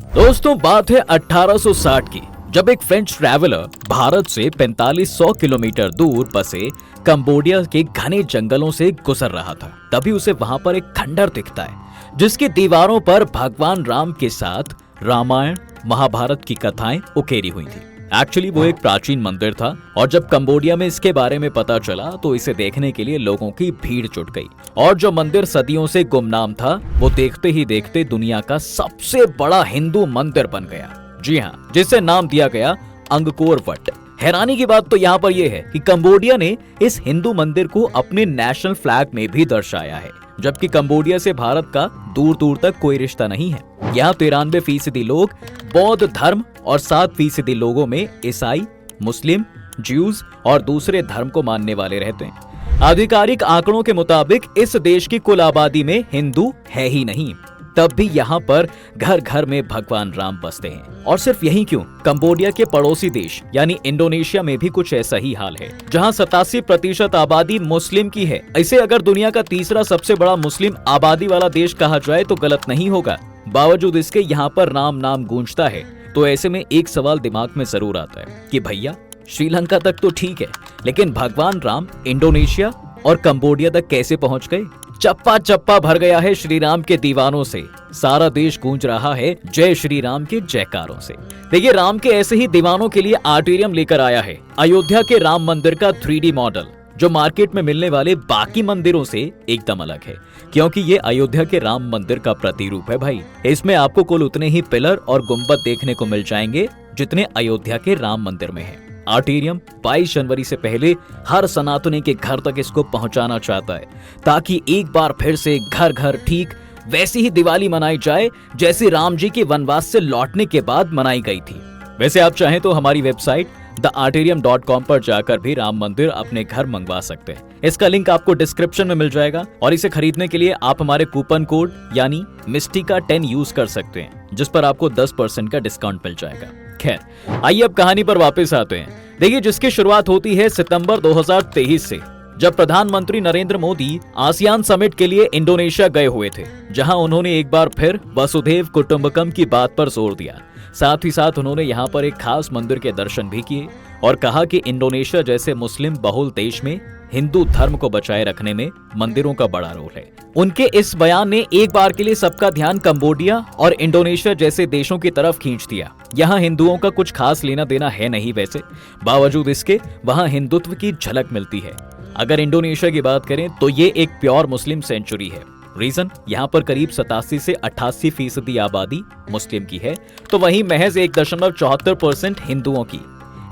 दोस्तों, बात है 1860 की, जब एक फ्रेंच ट्रैवलर भारत से 4500 किलोमीटर दूर बसे कंबोडिया के घने जंगलों से गुजर रहा था। तभी उसे वहां पर एक खंडर दिखता है जिसकी दीवारों पर भगवान राम के साथ रामायण महाभारत की कथाएं उकेरी हुई थी। एक्चुअली वो एक प्राचीन मंदिर था और जब कंबोडिया में इसके बारे में पता चला तो इसे देखने के लिए लोगों की भीड़ जुट गई और जो मंदिर सदियों से गुमनाम था वो देखते ही देखते दुनिया का सबसे बड़ा हिंदू मंदिर बन गया। जी हाँ, जिसे नाम दिया गया अंगकोर वट। हैरानी की बात तो यहाँ पर यह है कि कंबोडिया ने इस हिंदू मंदिर को अपने नेशनल फ्लैग में भी दर्शाया है, जबकि कंबोडिया से भारत का दूर दूर तक कोई रिश्ता नहीं है। यहाँ 93% लोग बौद्ध धर्म और 7% लोगों में ईसाई, मुस्लिम, ज्यूज और दूसरे धर्म को मानने वाले रहते हैं। आधिकारिक आंकड़ों के मुताबिक इस देश की कुल आबादी में हिंदू है ही नहीं, तब भी यहाँ पर घर घर में भगवान राम बसते हैं। और सिर्फ यही क्यों, कंबोडिया के पड़ोसी देश यानी इंडोनेशिया में भी कुछ ऐसा ही हाल है, जहाँ 87% आबादी मुस्लिम की है। इसे अगर दुनिया का तीसरा सबसे बड़ा मुस्लिम आबादी वाला देश कहा जाए तो गलत नहीं होगा। बावजूद इसके यहाँ पर राम नाम गूंजता है। तो ऐसे में एक सवाल दिमाग में जरूर आता है कि भैया, श्रीलंका तक तो ठीक है, लेकिन भगवान राम इंडोनेशिया और कंबोडिया तक कैसे पहुंच गए? चप्पा चप्पा भर गया है श्री राम के दीवानों से। सारा देश गूंज रहा है जय श्री राम के जयकारों से। देखिए, राम के ऐसे ही दीवानों के लिए आर्टेरियम लेकर आया है अयोध्या के राम मंदिर का 3D मॉडल, जो मार्केट में मिलने वाले बाकी मंदिरों से एकदम अलग है, क्योंकि ये अयोध्या के राम मंदिर का प्रतिरूप है भाई। इसमें आपको कुल उतने ही पिलर और गुंबद देखने को मिल जाएंगे जितने अयोध्या के राम मंदिर में है। आर्टेरियम 22 जनवरी से पहले हर सनातनी के घर तक इसको पहुंचाना चाहता है, ताकि एक बार फिर से घर घर ठीक वैसी ही दिवाली मनाई जाए जैसे राम जी के वनवास से लौटने के बाद मनाई गई थी। वैसे आप चाहें तो हमारी वेबसाइट thearterium.com पर जाकर भी राम मंदिर अपने घर मंगवा सकते हैं। इसका लिंक आपको डिस्क्रिप्शन में मिल जाएगा और इसे खरीदने के लिए आप हमारे कूपन कोड यानी मिस्टिका 10 यूज कर सकते हैं, जिस पर आपको 10% का डिस्काउंट मिल जाएगा। खैर, आइए अब कहानी पर वापस आते हैं। देखिए, जिसकी शुरुआत होती है सितंबर 2023 से, जब प्रधानमंत्री नरेंद्र मोदी आसियान समिट के लिए इंडोनेशिया गए हुए थे, जहां उन्होंने एक बार फिर वसुधैव कुटुंबकम की बात पर जोर दिया। साथ ही साथ उन्होंने यहाँ पर एक खास मंदिर के दर्शन भी किए और कहा कि इंडोनेशिया जैसे मुस्लिम बहुल देश में हिंदू धर्म को बचाए रखने में मंदिरों का बड़ा रोल है। उनके इस बयान ने एक बार के लिए सबका ध्यान कंबोडिया और इंडोनेशिया जैसे देशों की तरफ खींच दिया। यहाँ हिंदुओं का कुछ खास लेना देना है नहीं, वैसे बावजूद इसके वहाँ हिंदुत्व की झलक मिलती है। अगर इंडोनेशिया की बात करें तो ये एक प्योर मुस्लिम सेंचुरी है। रीजन, यहाँ पर करीब 87 से 88% आबादी मुस्लिम की है, तो वहीं महज 1.74% हिंदुओं की।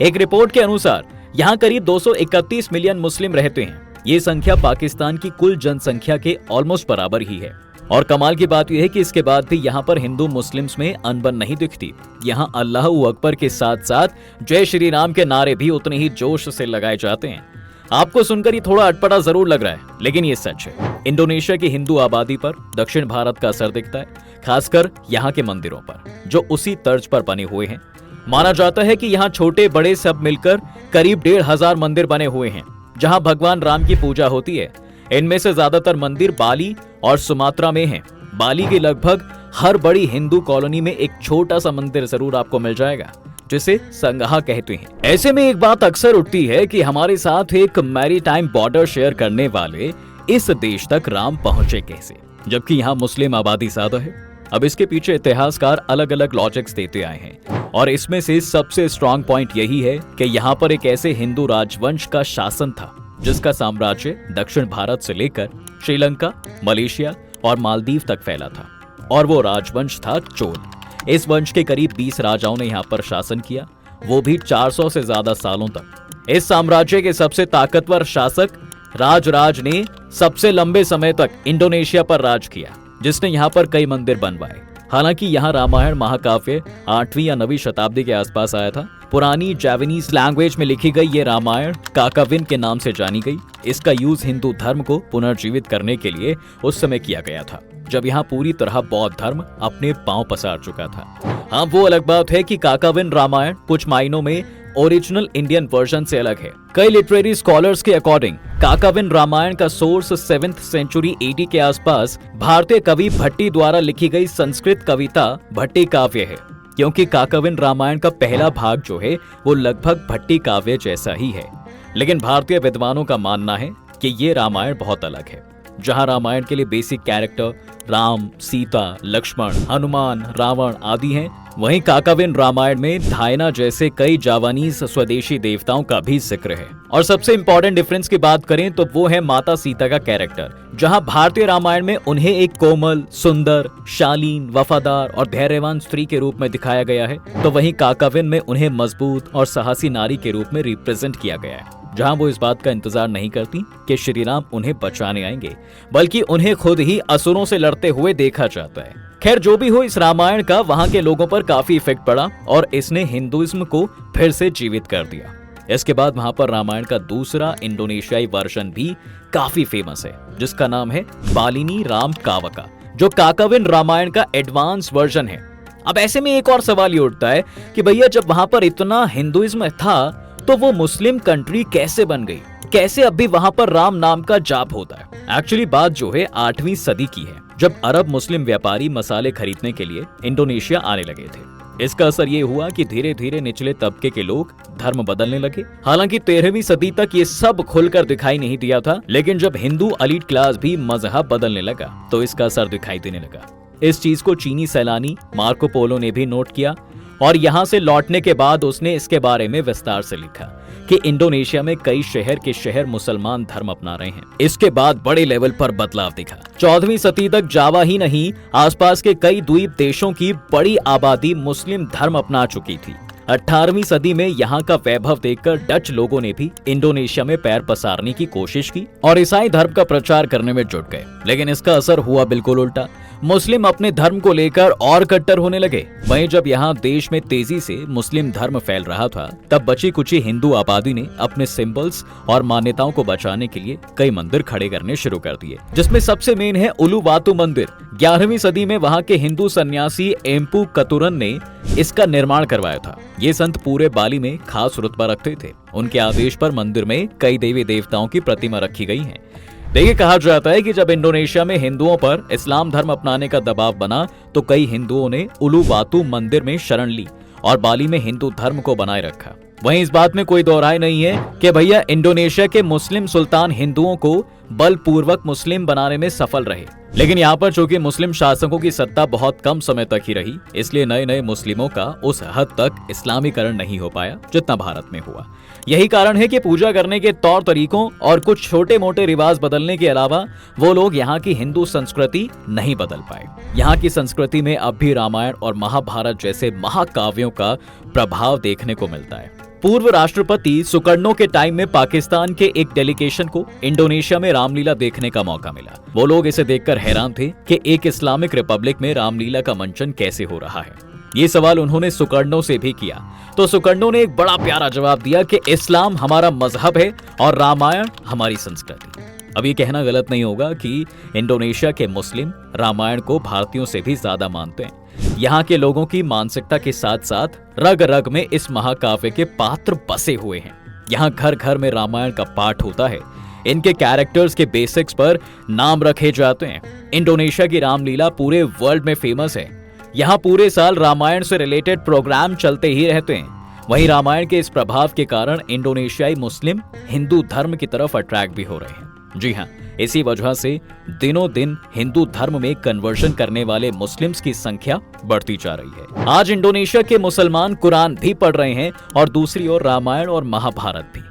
एक रिपोर्ट के अनुसार यहाँ करीब 231 मिलियन मुस्लिम रहते हैं। ये संख्या पाकिस्तान की कुल जनसंख्या के ऑलमोस्ट बराबर ही है। और कमाल की बात यह है कि इसके बाद भी यहाँ पर हिंदू मुस्लिम्स में अनबन नहीं दिखती। यहाँ अल्लाहू अकबर के साथ साथ जय श्री राम के नारे भी उतने ही जोश से लगाए जाते हैं। आपको सुनकर ये थोड़ा अटपटा जरूर लग रहा है, लेकिन ये सच है। इंडोनेशिया की हिंदू आबादी पर दक्षिण भारत का असर दिखता है, खासकर यहाँ के मंदिरों पर, जो उसी तर्ज पर बने हुए हैं। माना जाता है कि यहाँ छोटे बड़े सब मिलकर करीब 1500 मंदिर बने हुए हैं, जहाँ भगवान राम की पूजा होती है। इनमें से ज्यादातर मंदिर बाली और सुमात्रा में हैं। बाली की लगभग हर बड़ी हिंदू कॉलोनी में एक छोटा सा मंदिर जरूर आपको मिल जाएगा, जिसे संगहा कहते हैं। ऐसे में एक बात अक्सर उठती है कि हमारे साथ एक मैरीटाइम बॉर्डर शेयर करने वाले इस देश तक राम पहुंचे कैसे, जबकि यहाँ मुस्लिम आबादी ज्यादा है। अब इसके पीछे इतिहासकार अलग अलग लॉजिक्स देते आए हैं और इसमें से सबसे स्ट्रॉन्ग पॉइंट यही है कि यहाँ पर एक ऐसे हिंदू राजवंश का शासन था जिसका साम्राज्य दक्षिण भारत से लेकर श्रीलंका, मलेशिया और मालदीव तक फैला था, और वो राजवंश था चोल। इस वंश के करीब 20 राजाओं ने यहाँ पर शासन किया, वो भी 400 से ज्यादा सालों तक। इस साम्राज्य के सबसे ताकतवर शासक राजराज ने सबसे लंबे समय तक इंडोनेशिया पर राज किया, जिसने यहाँ पर कई मंदिर बनवाए। हालांकि यहाँ रामायण महाकाव्य 8वीं या 9वीं शताब्दी के आसपास आया था। पुरानी जावानीज लैंग्वेज में लिखी गई ये रामायण काकाविन के नाम से जानी गई। इसका यूज हिंदू धर्म को पुनर्जीवित करने के लिए उस समय किया गया था, जब यहाँ पूरी तरह बौद्ध धर्म अपने पांव पसार चुका था। हाँ, वो अलग बात है कि काकाविन रामायण कुछ मायनों में ओरिजिनल इंडियन वर्जन से अलग है। कई लिटरेरी स्कॉलर्स के अकॉर्डिंग काकाविन रामायण का सोर्स 7th सेंचुरी AD के आसपास भारतीय कवि भट्टी द्वारा लिखी गई संस्कृत कविता भट्टी काव्य है, क्योंकि काकाविन रामायण का पहला भाग जो है वो लगभग भट्टी काव्य जैसा ही है। लेकिन भारतीय विद्वानों का मानना है कि ये रामायण बहुत अलग है। जहां रामायण के लिए बेसिक कैरेक्टर राम, सीता, लक्ष्मण, हनुमान, रावण आदि हैं, वहीं काकाविन रामायण में धायना जैसे कई जावानीज स्वदेशी देवताओं का भी जिक्र है। और सबसे इंपॉर्टेंट डिफरेंस की बात करें तो वो है माता सीता का कैरेक्टर। जहां भारतीय रामायण में उन्हें एक कोमल, सुंदर, शालीन, वफादार और धैर्यवान स्त्री के रूप में दिखाया गया है, तो वहीं काकाविन में उन्हें मजबूत और साहसी नारी के रूप में रिप्रेजेंट किया गया है, जहां वो इस बात का इंतजार नहीं करती कि श्री राम उन्हें बचाने आएंगे, बल्कि उन्हें खुद ही असुरों से लड़ते हुए देखा जाता है। खैर, जो भी हो, इस रामायण का वहां के लोगों पर काफी इफेक्ट पड़ा और इसने हिंदुइज्म को फिर से जीवित कर दिया। इसके बाद वहां पर रामायण का दूसरा इंडोनेशियाई वर्जन भी काफी फेमस है, जिसका नाम है बालिनी राम कावका, जो काकाविन रामायण का एडवांस वर्जन है। अब ऐसे में एक और सवाल ये उठता है कि भैया, जब वहां पर इतना हिंदुइज्म था तो वो मुस्लिम कंट्री कैसे बन गई? कैसे अब भी वहां पर राम नाम का जाप होता है? एक्चुअली बात जो है 8वीं सदी की है, जब अरब मुस्लिम व्यापारी मसाले खरीदने के लिए इंडोनेशिया आने लगे थे। इसका असर ये हुआ कि धीरे धीरे निचले तबके के लोग धर्म बदलने लगे। हालांकि 13वीं सदी तक ये सब खुलकर दिखाई नहीं दिया था, लेकिन जब हिंदू एलीट क्लास भी मजहब बदलने लगा तो इसका असर दिखाई देने लगा। इस चीज को चीनी सैलानी मार्को पोलो ने भी नोट किया और यहाँ से लौटने के बाद उसने इसके बारे में विस्तार से लिखा कि इंडोनेशिया में कई शहर के शहर मुसलमान धर्म अपना रहे हैं। इसके बाद बड़े लेवल पर बदलाव दिखा। 14वीं सदी तक जावा ही नहीं, आसपास के कई द्वीप देशों की बड़ी आबादी मुस्लिम धर्म अपना चुकी थी। 18वीं सदी में यहाँ का वैभव देखकर डच लोगों ने भी इंडोनेशिया में पैर पसारने की कोशिश की और ईसाई धर्म का प्रचार करने में जुट गए। लेकिन इसका असर हुआ बिल्कुल उल्टा। मुस्लिम अपने धर्म को लेकर और कट्टर होने लगे। वहीं जब यहाँ देश में तेजी से मुस्लिम धर्म फैल रहा था, तब बची कुची हिंदू आबादी ने अपने सिंबल्स और मान्यताओं को बचाने के लिए कई मंदिर खड़े करने शुरू कर दिए, जिसमें सबसे मेन है उलुवातु मंदिर। 11वीं सदी में वहाँ के हिंदू सन्यासी एम्पू कतुरन ने इसका निर्माण करवाया था। ये संत पूरे बाली में खास रुतबा रखते थे। उनके आदेश पर मंदिर में कई देवी देवताओं की प्रतिमा रखी गई है। देखिए, कहा जाता है कि जब इंडोनेशिया में हिंदुओं पर इस्लाम धर्म अपनाने का दबाव बना तो कई हिंदुओं ने उलुवातु मंदिर में शरण ली और बाली में हिंदू धर्म को बनाए रखा। वहीं इस बात में कोई दो राय नहीं है कि भैया इंडोनेशिया के मुस्लिम सुल्तान हिंदुओं को बलपूर्वक मुस्लिम बनाने में सफल रहे। लेकिन यहाँ पर चूंकि मुस्लिम शासकों की सत्ता बहुत कम समय तक ही रही, इसलिए नए नए मुस्लिमों का उस हद तक इस्लामीकरण नहीं हो पाया जितना भारत में हुआ। यही कारण है कि पूजा करने के तौर तरीकों और कुछ छोटे मोटे रिवाज बदलने के अलावा वो लोग यहाँ की हिंदू संस्कृति नहीं बदल पाए। यहाँ की संस्कृति में अब भी रामायण और महाभारत जैसे महाकाव्यों का प्रभाव देखने को मिलता है। पूर्व राष्ट्रपति सुकर्णो के टाइम में पाकिस्तान के एक डेलीगेशन को इंडोनेशिया में रामलीला देखने का मौका मिला। वो लोग इसे देखकर हैरान थे कि एक इस्लामिक रिपब्लिक में रामलीला का मंचन कैसे हो रहा है। ये सवाल उन्होंने सुकर्णो से भी किया, तो सुकर्णो ने एक बड़ा प्यारा जवाब दिया कि इस्लाम हमारा मजहब है और रामायण हमारी संस्कृति। अब ये कहना गलत नहीं होगा कि इंडोनेशिया के मुस्लिम रामायण को भारतीयों से भी ज्यादा मानते हैं। यहाँ के लोगों की मानसिकता के साथ साथ रग रग में इस महाकाव्य के पात्र बसे हुए हैं। यहाँ घर घर में रामायण का पाठ होता है। इनके कैरेक्टर्स के बेसिक्स पर नाम रखे जाते हैं। इंडोनेशिया की रामलीला पूरे वर्ल्ड में फेमस है। यहाँ पूरे साल रामायण से रिलेटेड प्रोग्राम चलते ही रहते हैं। वहीं रामायण के इस प्रभाव के कारण इंडोनेशियाई मुस्लिम हिंदू धर्म की तरफ अट्रैक्ट भी हो रहे हैं। जी हाँ, इसी वजह से दिनों दिन हिंदू धर्म में कन्वर्शन करने वाले मुस्लिम्स की संख्या बढ़ती जा रही है। आज इंडोनेशिया के मुसलमान कुरान भी पढ़ रहे हैं और दूसरी ओर रामायण और महाभारत भी।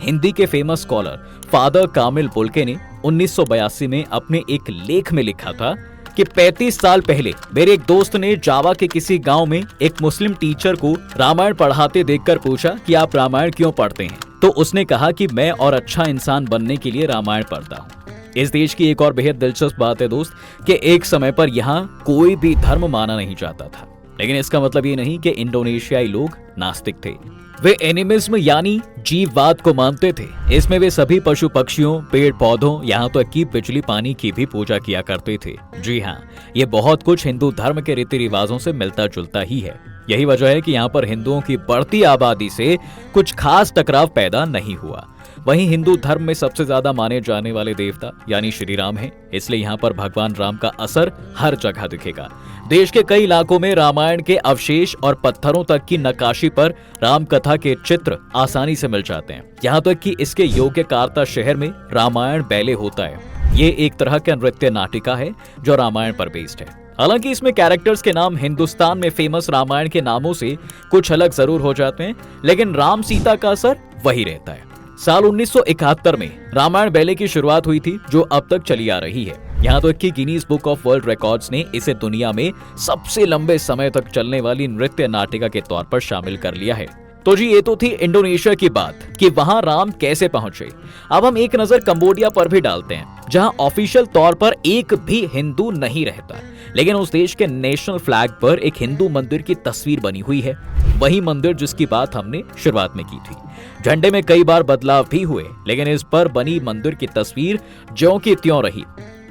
हिंदी के फेमस स्कॉलर फादर कामिल बुल्के ने 1982 में अपने एक लेख में लिखा था कि 35 साल पहले मेरे एक दोस्त ने जावा के किसी गांव में एक मुस्लिम टीचर को रामायण पढ़ाते देखकर पूछा कि आप रामायण क्यों पढ़ते हैं? तो उसने कहा कि मैं और अच्छा इंसान बनने के लिए रामायण पढ़ता हूँ। इस देश की एक और बेहद दिलचस्प बात है दोस्त कि एक समय पर यहाँ कोई भी धर्म माना नहीं जाता था। लेकिन इसका मतलब ये नहीं कि इंडोनेशियाई लोग नास्तिक थे। वे एनिमिज्म यानी जीववाद को मानते थे। इसमें वे सभी पशु पक्षियों, पेड़ पौधों, यहाँ तक कि बिजली पानी की भी पूजा किया करते थे। जी हाँ, ये बहुत कुछ हिंदू धर्म के रीति रिवाजों से मिलता जुलता ही है। यही वजह है कि यहाँ पर हिंदुओं की बढ़ती आबादी से कुछ खास टकराव पैदा नहीं हुआ। वहीं हिंदू धर्म में सबसे ज्यादा माने जाने वाले देवता यानी श्री राम हैं, इसलिए यहाँ पर भगवान राम का असर हर जगह दिखेगा। देश के कई इलाकों में रामायण के अवशेष और पत्थरों तक की नक्काशी पर राम कथा के चित्र आसानी से मिल जाते हैं। यहाँ तक कि इसके योग्य कारता शहर में रामायण बैले होता है। ये एक तरह का नृत्य नाटिका है जो रामायण पर बेस्ड है। हालांकि इसमें कैरेक्टर्स के नाम हिंदुस्तान में फेमस रामायण के नामों से कुछ अलग जरूर हो जाते हैं, लेकिन राम सीता का असर वही रहता है। साल 1971 में रामायण बैले की शुरुआत हुई थी, जो अब तक चली आ रही है। यहाँ तक कि Guinness book of world records ने इसे दुनिया में सबसे लंबे समय तक चलने वाली नृत्य नाटिका के तौर पर शामिल कर लिया है। तो जी, ये तो थी इंडोनेशिया की बात कि वहां राम कैसे पहुंचे। अब हम एक नजर कंबोडिया पर भी डालते हैं, जहां ऑफिशियल तौर पर एक भी हिंदू नहीं रहता, लेकिन उस देश के नेशनल फ्लैग पर एक हिंदू मंदिर की तस्वीर बनी हुई है। वही मंदिर जिसकी बात हमने शुरुआत में की थी। झंडे में कई बार बदलाव भी हुए, लेकिन इस पर बनी मंदिर की तस्वीर ज्यों की त्यों रही।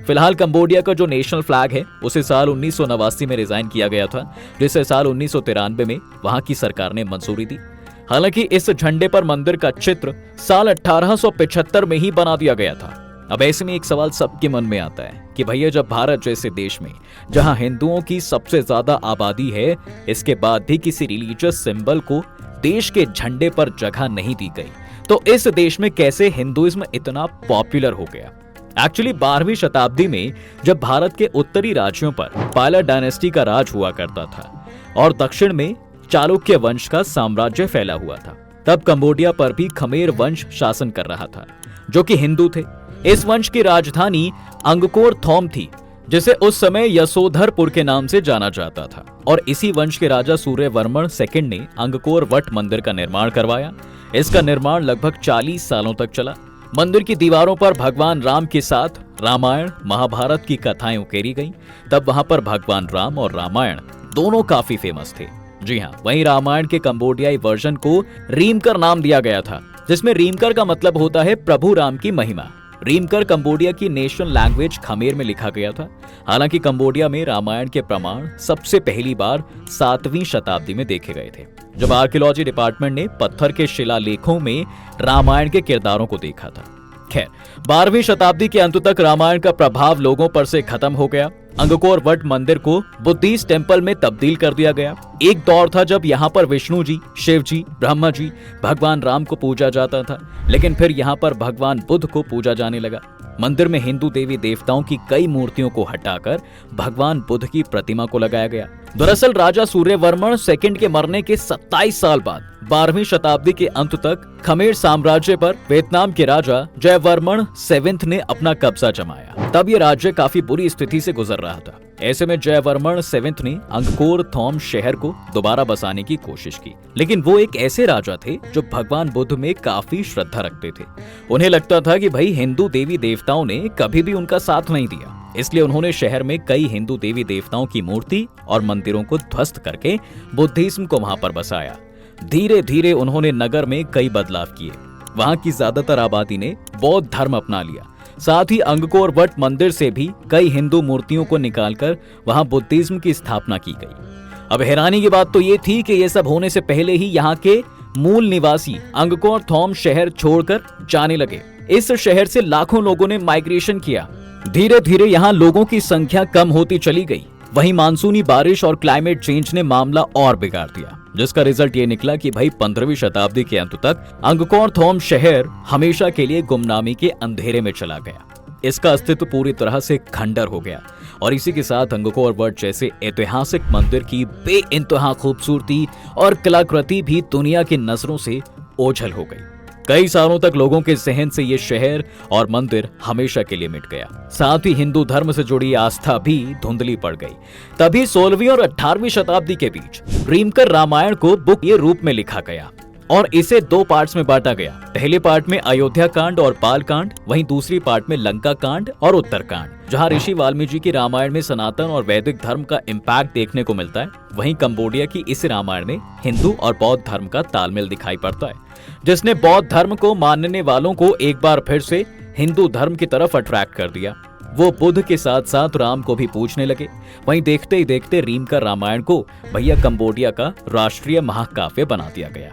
फिलहाल कंबोडिया का जो नेशनल फ्लैग है उसे साल 1989 में डिजाइन किया गया था, जिसे साल 1993 में वहां की सरकार ने मंजूरी दी। हालांकि इस झंडे पर मंदिर का चित्र साल 1875 में ही बना दिया गया था। अब ऐसे में एक सवाल सबके मन में आता है कि भैया, जब भारत जैसे देश में जहां हिंदुओं की सबसे ज्यादा आबादी है, इसके बाद भी किसी रिलीजियस सिंबल को देश के झंडे पर जगह नहीं दी गई, तो इस देश में कैसे हिंदुइज्म इतना पॉपुलर हो गया? एक्चुअली 12वीं शताब्दी में जब भारत के उत्तरी राज्यों पर पाला डायनेस्टी का राज हुआ करता था और दक्षिण में चालुक्य वंश का साम्राज्य फैला हुआ था, तब कंबोडिया पर भी खमेर वंश शासन कर रहा था, जो कि हिंदू थे। इस वंश की राजधानी अंगकोर थोम थी, जिसे उस समय यशोधरपुर के नाम से जाना जाता था। और इसी वंश के राजा सूर्यवर्मन सेकंड ने अंगकोर वट मंदिर का निर्माण करवाया। इसका निर्माण लगभग 40 सालों तक चला। मंदिर की दीवारों पर भगवान राम के साथ रामायण, महाभारत की कथाएं उकेरी गईं। तब वहां पर भगवान राम और रामायण दोनों काफी फेमस थे। जी हाँ, वहीं रामायण के कंबोडियाई वर्जन को रीमकर नाम दिया गया था, जिसमें रीमकर का मतलब होता है प्रभु राम की महिमा। रीमकर कंबोडिया की नेशनल लैंग्वेज खमेर में लिखा गया था। हालांकि कंबोडिया में रामायण के प्रमाण सबसे पहली बार 7वीं शताब्दी में देखे गए थे, जब आर्कियोलॉजी डिपार्टमेंट ने पत्थर के शिलालेखों में रामायण के किरदारों को देखा था। खैर, 12वीं शताब्दी के अंत तक रामायण का प्रभाव लोगों पर से खत्म हो गया। अंगकोर वट मंदिर को बुद्धिस्ट टेम्पल में तब्दील कर दिया गया। एक दौर था जब यहाँ पर विष्णु जी, शिव जी, ब्रह्मा जी, भगवान राम को पूजा जाता था, लेकिन फिर यहाँ पर भगवान बुद्ध को पूजा जाने लगा। मंदिर में हिंदू देवी देवताओं की कई मूर्तियों को हटाकर भगवान बुद्ध की प्रतिमा को लगाया गया। दरअसल राजा सूर्यवर्मन सेकंड के मरने के 27 साल बाद 12वीं शताब्दी के अंत तक खमेर साम्राज्य पर वियतनाम के राजा जयवर्मन 7 ने अपना कब्जा जमाया। तब ये राज्य काफी बुरी स्थिति से गुजर रहा था। ऐसे में जयवर्मन 7 ने अंगकोर थोम शहर को दोबारा बसाने की कोशिश की, लेकिन वो एक ऐसे राजा थे जो भगवान बुद्ध में काफी श्रद्धा रखते थे। उन्हें लगता था कि भाई हिंदू देवी देवताओं ने कभी भी उनका साथ नहीं दिया, इसलिए उन्होंने शहर में कई हिंदू देवी देवताओं की मूर्ति और मंदिरों को ध्वस्त करके बुद्धिज्म को वहां पर बसाया। धीरे धीरे उन्होंने नगर में कई बदलाव किए। वहां की ज्यादातर आबादी ने बौद्ध धर्म अपना लिया। साथ ही अंगकोर वट मंदिर से भी कई हिंदू मूर्तियों को निकालकर वहां बुद्धिज्म की स्थापना की गई। अब हैरानी की बात तो ये थी कि ये सब होने से पहले ही यहाँ के मूल निवासी अंगकोर थोम शहर छोड़कर जाने लगे। इस शहर से लाखों लोगों ने माइग्रेशन किया। धीरे धीरे यहाँ लोगों की संख्या कम होती चली गई। वहीं मानसूनी बारिश और क्लाइमेट चेंज ने मामला और बिगाड़ दिया, जिसका रिजल्ट ये निकला कि भाई 15वीं शताब्दी के अंत तक अंगकोर थोम शहर हमेशा के लिए गुमनामी के अंधेरे में चला गया। इसका अस्तित्व पूरी तरह से खंडर हो गया और इसी के साथ अंगकोर वट जैसे ऐतिहासिक मंदिर की बेइंतहा खूबसूरती और कलाकृति भी दुनिया की नजरों से ओझल हो गई। कई सालों तक लोगों के जहन से ये शहर और मंदिर हमेशा के लिए मिट गया। साथ ही हिंदू धर्म से जुड़ी आस्था भी धुंधली पड़ गई। तभी 16वीं और 18वीं शताब्दी के बीच रीमकर रामायण को बुक के रूप में लिखा गया। और इसे 2 पार्ट्स में बांटा गया। पहले पार्ट में अयोध्या कांड और बाल कांड, वहीं दूसरी पार्ट में लंका कांड और उत्तर कांड, जहां ऋषि वाल्मीकि की रामायण में सनातन और वैदिक धर्म का इम्पैक्ट देखने को मिलता है, वहीं कंबोडिया की इस रामायण में हिंदू और बौद्ध धर्म का तालमेल दिखाई पड़ता है, जिसने बौद्ध धर्म को मानने वालों को एक बार फिर से हिंदू धर्म की तरफ अट्रैक्ट कर दिया। वो बुद्ध के साथ साथ राम को भी पूजने लगे। वहीं देखते ही देखते रीम का रामायण को भैया कंबोडिया का राष्ट्रीय महाकाव्य बना दिया गया।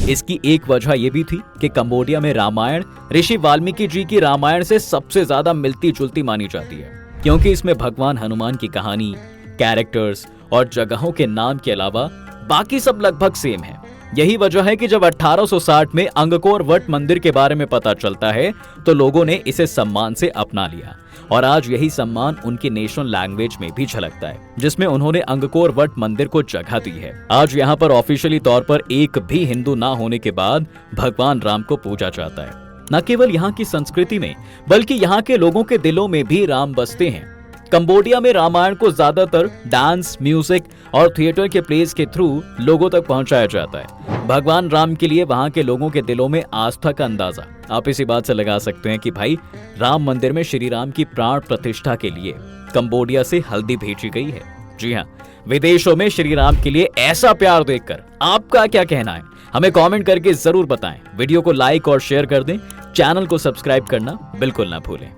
इसकी एक वजह यह भी थी कि कंबोडिया में रामायण ऋषि वाल्मीकि जी की रामायण से सबसे ज्यादा मिलती जुलती मानी जाती है, क्योंकि इसमें भगवान हनुमान की कहानी, कैरेक्टर्स और जगहों के नाम के अलावा बाकी सब लगभग सेम है। यही वजह है कि जब 1860 में अंगकोर वट मंदिर के बारे में पता चलता है तो लोगों ने इसे सम्मान से अपना लिया और आज यही सम्मान उनकी नेशनल लैंग्वेज में भी झलकता है, जिसमें उन्होंने अंगकोर वट मंदिर को जगह दी है। आज यहाँ पर ऑफिशियली तौर पर एक भी हिंदू ना होने के बाद भगवान राम को पूजा जाता है। न केवल यहाँ की संस्कृति में बल्कि यहाँ के लोगों के दिलों में भी राम बसते हैं। कंबोडिया में रामायण को ज्यादातर डांस, म्यूजिक और थिएटर के प्लेस के थ्रू लोगों तक पहुंचाया जाता है। भगवान राम के लिए वहां के लोगों के दिलों में आस्था का अंदाजा आप इसी बात से लगा सकते हैं कि भाई राम मंदिर में श्री राम की प्राण प्रतिष्ठा के लिए कंबोडिया से हल्दी भेजी गई है। जी हाँ, विदेशों में श्री राम के लिए ऐसा प्यार देखकर आपका क्या कहना है, हमें कमेंट करके जरूर बताएं। वीडियो को लाइक और शेयर कर दें, चैनल को सब्सक्राइब करना बिल्कुल ना भूलें।